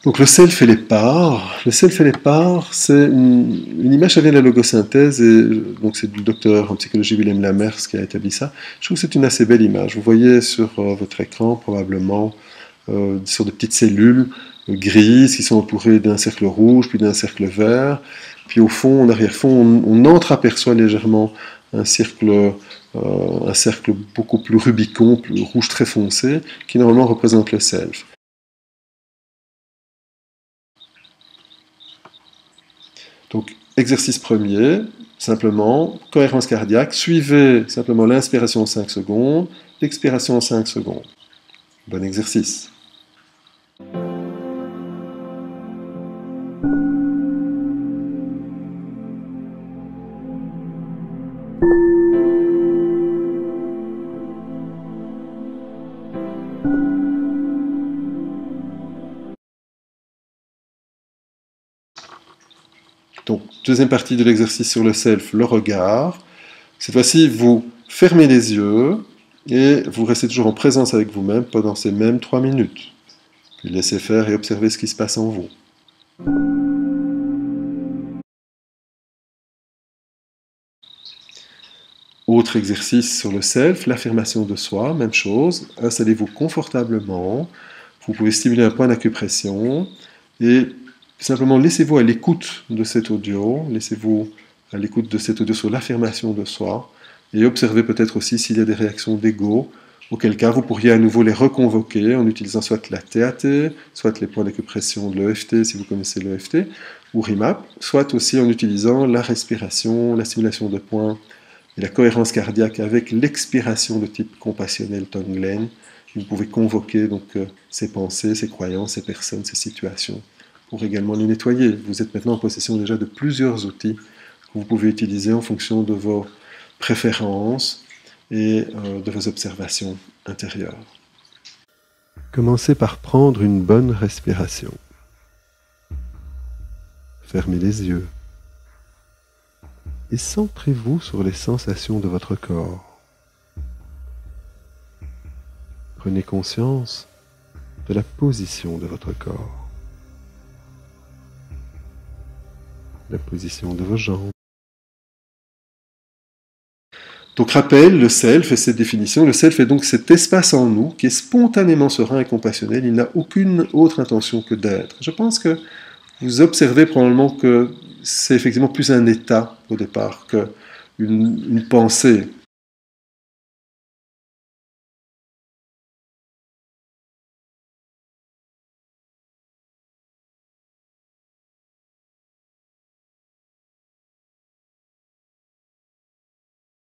Donc le self et les parts. Le self et les parts, c'est une image, ça vient de la logosynthèse, et donc c'est du docteur en psychologie Willem Lamers qui a établi ça. Je trouve que c'est une assez belle image. Vous voyez sur votre écran probablement sur des petites cellules grises qui sont entourées d'un cercle rouge, puis d'un cercle vert. Puis au fond, en arrière-fond, on entreaperçoit légèrement un cercle beaucoup plus rubicon, plus rouge très foncé, qui normalement représente le self. Donc, exercice premier, simplement, cohérence cardiaque, suivez simplement l'inspiration en 5 secondes, l'expiration en 5 secondes. Bon exercice. Donc, deuxième partie de l'exercice sur le self, le regard. Cette fois-ci, vous fermez les yeux et vous restez toujours en présence avec vous-même pendant ces mêmes 3 minutes. Puis laissez faire et observez ce qui se passe en vous. Autre exercice sur le self, l'affirmation de soi, même chose. Installez-vous confortablement. Vous pouvez stimuler un point d'acupression et simplement laissez-vous à l'écoute de cet audio. Laissez-vous à l'écoute de cet audio sur l'affirmation de soi et observez peut-être aussi s'il y a des réactions d'ego, auquel cas vous pourriez à nouveau les reconvoquer en utilisant soit la TAT, soit les points d'acupression de l'EFT si vous connaissez l'EFT, ou RIMAP, soit aussi en utilisant la respiration, la stimulation de points et la cohérence cardiaque avec l'expiration de type compassionnel Tonglen. Vous pouvez convoquer donc ces pensées, ces croyances, ces personnes, ces situations pour également les nettoyer. Vous êtes maintenant en possession déjà de plusieurs outils que vous pouvez utiliser en fonction de vos préférences et de vos observations intérieures. Commencez par prendre une bonne respiration. Fermez les yeux et centrez-vous sur les sensations de votre corps. Prenez conscience de la position de votre corps, la position de vos jambes. Donc rappel, le self et cette définition, le self est donc cet espace en nous qui est spontanément serein et compassionnel, il n'a aucune autre intention que d'être. Je pense que vous observez probablement que c'est effectivement plus un état au départ qu'une pensée.